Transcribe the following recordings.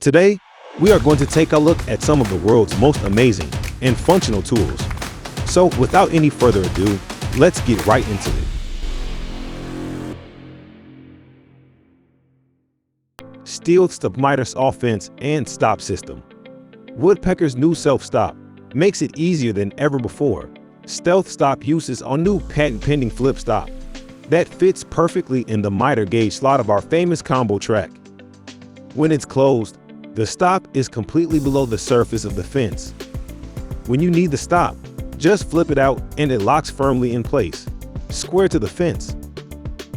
Today, we are going to take a look at some of the world's most amazing and functional tools. So without any further ado, let's get right into it. StealthStop miter's offense and stop system. Woodpecker's new self-stop makes it easier than ever before. StealthStop uses a new patent-pending flip stop that fits perfectly in the miter gauge slot of our famous combo track. When it's closed, the stop is completely below the surface of the fence. When you need the stop, just flip it out and it locks firmly in place, square to the fence.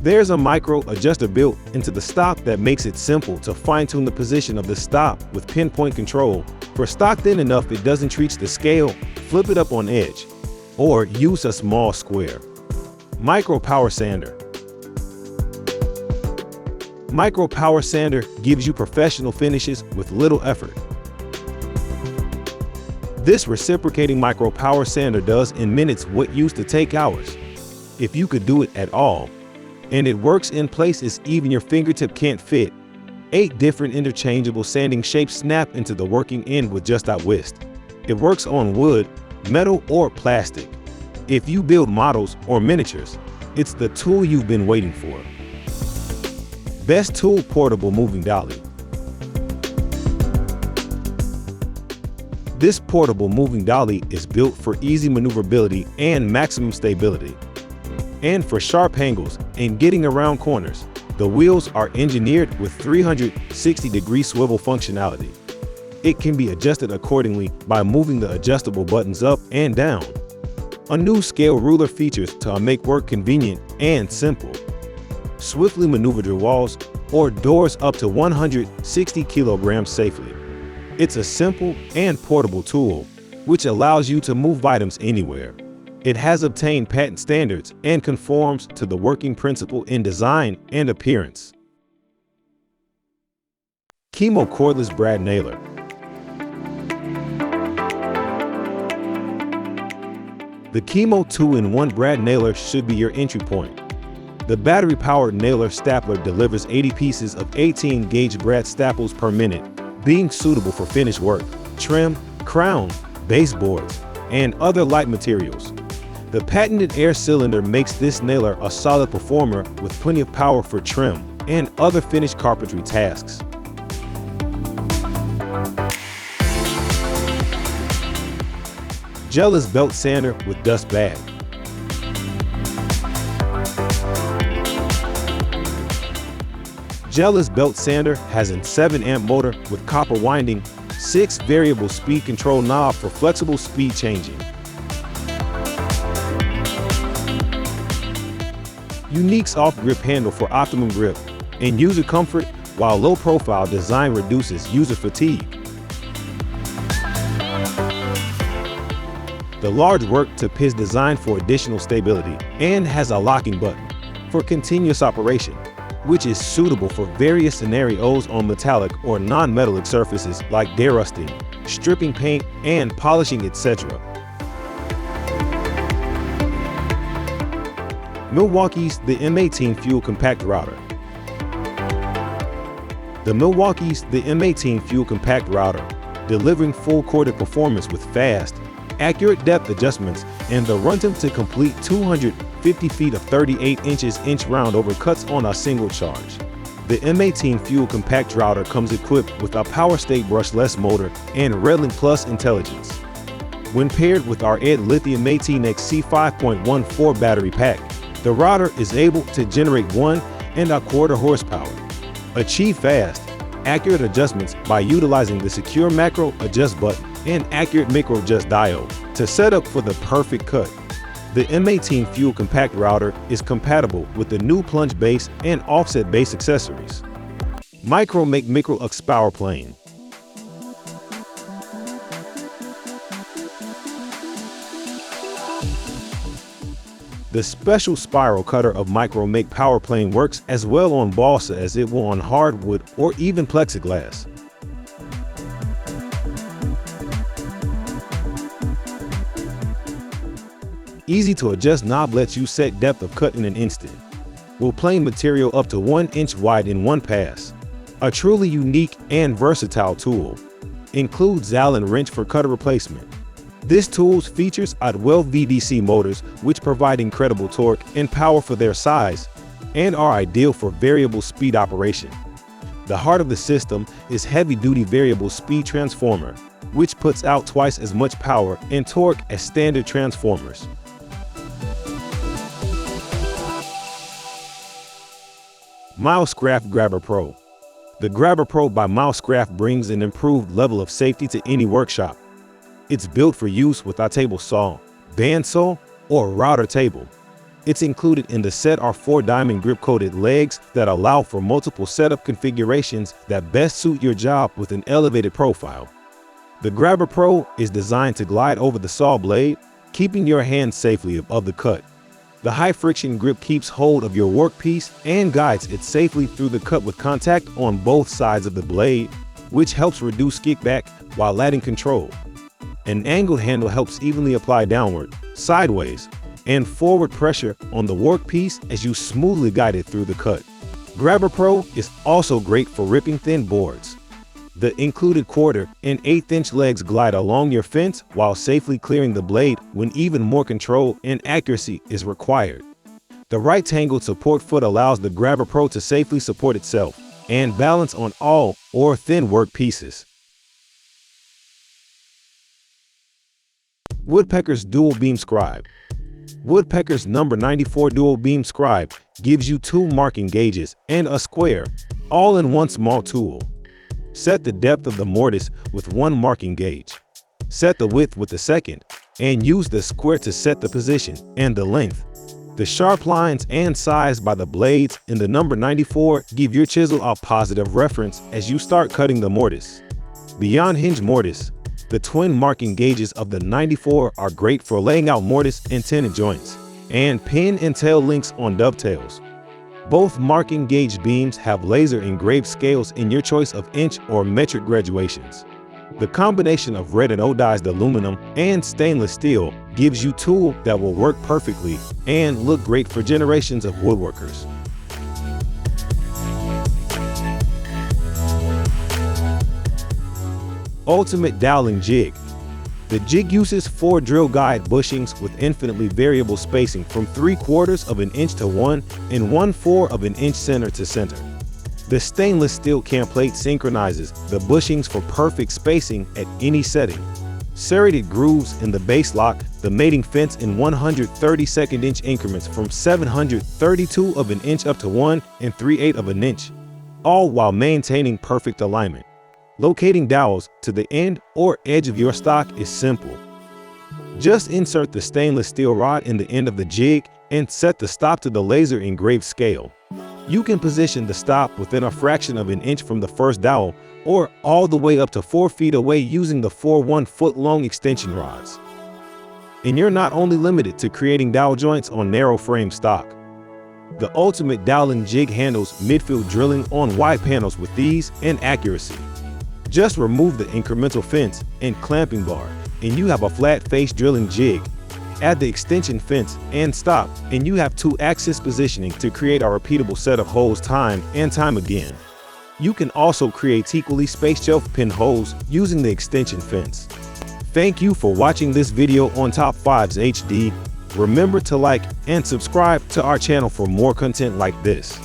There's a micro adjuster built into the stop that makes it simple to fine-tune the position of the stop with pinpoint control. For stock thin enough it doesn't reach the scale, flip it up on edge, or use a small square. MicroPower Sander. MicroPower Sander gives you professional finishes with little effort. This reciprocating MicroPower Sander does in minutes what used to take hours, if you could do it at all. And it works in places even your fingertip can't fit. 8 different interchangeable sanding shapes snap into the working end with just a whisk. It works on wood, metal, or plastic. If you build models or miniatures, it's the tool you've been waiting for. BESTOOL Portable Moving Dolly. This portable moving dolly is built for easy maneuverability and maximum stability. And for sharp angles and getting around corners, the wheels are engineered with 360-degree swivel functionality. It can be adjusted accordingly by moving the adjustable buttons up and down. A new scale ruler features to make work convenient and simple. Swiftly maneuver your walls or doors up to 160 kilograms safely. It's a simple and portable tool, which allows you to move items anywhere. It has obtained patent standards and conforms to the working principle in design and appearance. KIMO Cordless Brad Nailer. The KIMO 2-in-1 brad nailer should be your entry point. The battery-powered nailer stapler delivers 80 pieces of 18-gauge brad staples per minute, being suitable for finish work, trim, crown, baseboards, and other light materials. The patented air cylinder makes this nailer a solid performer with plenty of power for trim and other finished carpentry tasks. Jellas belt sander with dust bag. Jellas belt sander has a 7-amp motor with copper winding, 6 variable speed control knob for flexible speed changing. Unique soft grip handle for optimum grip and user comfort, while low profile design reduces user fatigue. The large work tip is designed for additional stability and has a locking button for continuous operation, which is suitable for various scenarios on metallic or non-metallic surfaces like derusting, stripping paint, and polishing, etc. Milwaukee's the M18 Fuel Compact Router. The Milwaukee's the M18 Fuel Compact Router, delivering full-corded performance with fast, accurate depth adjustments and the runtime to complete 250 feet of 38 inches inch round over cuts on a single charge. The M18 Fuel Compact Router comes equipped with a Power State brushless motor and Redlink Plus intelligence. When paired with our ED Lithium 18XC 5.14 battery pack, the router is able to generate 1.25 horsepower. Achieve fast, accurate adjustments by utilizing the secure macro adjust button and accurate micro adjust diode to set up for the perfect cut. The M18 Fuel Compact Router is compatible with the new plunge base and offset base accessories. Micromake MicroLux Power Plane. The special spiral cutter of Micromake Power Plane works as well on balsa as it will on hardwood or even plexiglass. Easy to adjust knob lets you set depth of cut in an instant. Will plane material up to 1 inch wide in one pass. A truly unique and versatile tool. Includes Allen wrench for cutter replacement. This tool features DUAL VDC motors, which provide incredible torque and power for their size and are ideal for variable speed operation. The heart of the system is heavy-duty variable speed transformer, which puts out twice as much power and torque as standard transformers. Milescraft GrabberPRO. The GrabberPRO by Milescraft brings an improved level of safety to any workshop. It's built for use with a table saw, bandsaw, or router table. It's included in the set are 4 diamond grip-coated legs that allow for multiple setup configurations that best suit your job with an elevated profile. The GrabberPRO is designed to glide over the saw blade, keeping your hand safely above the cut. The high-friction grip keeps hold of your workpiece and guides it safely through the cut with contact on both sides of the blade, which helps reduce kickback while adding control. An angled handle helps evenly apply downward, sideways, and forward pressure on the workpiece as you smoothly guide it through the cut. GrabberPRO is also great for ripping thin boards. The included 1/4 and 1/8 legs glide along your fence while safely clearing the blade when even more control and accuracy is required. The right tangled support foot allows the GrabberPRO to safely support itself and balance on all or thin work pieces. Woodpeckers DUAL BEAM SCRIBE. Woodpeckers number 94 DUAL BEAM SCRIBE gives you 2 marking gauges and a square, all in one small tool. Set the depth of the mortise with 1 marking gauge. Set the width with the second, and use the square to set the position and the length. The sharp lines and size by the blades in the number 94 give your chisel a positive reference as you start cutting the mortise. Beyond hinge mortise, the twin marking gauges of the 94 are great for laying out mortise and tenon joints, and pin and tail links on dovetails. Both marking gauge beams have laser engraved scales in your choice of inch or metric graduations. The combination of red anodized aluminum and stainless steel gives you a tool that will work perfectly and look great for generations of woodworkers. Ultimate Dowling Jig. The jig uses 4 drill guide bushings with infinitely variable spacing from 3/4 of an inch to 1 and 1/4 of an inch center to center. The stainless steel cam plate synchronizes the bushings for perfect spacing at any setting. Serrated grooves in the base lock the mating fence in 132nd inch increments from 732 of an inch up to 1 3/8 of an inch, all while maintaining perfect alignment. Locating dowels to the end or edge of your stock is simple. Just insert the stainless steel rod in the end of the jig and set the stop to the laser engraved scale. You can position the stop within a fraction of an inch from the first dowel or all the way up to 4 feet away using the 4 1-foot-long extension rods. And you're not only limited to creating dowel joints on narrow frame stock. The ultimate Dowling Jig handles midfield drilling on wide panels with ease and accuracy. Just remove the incremental fence and clamping bar, and you have a flat face drilling jig. Add the extension fence and stop, and you have 2-axis positioning to create a repeatable set of holes time and time again. You can also create equally spaced shelf pin holes using the extension fence. Thank you for watching this video on Top 5s HD. Remember to like and subscribe to our channel for more content like this.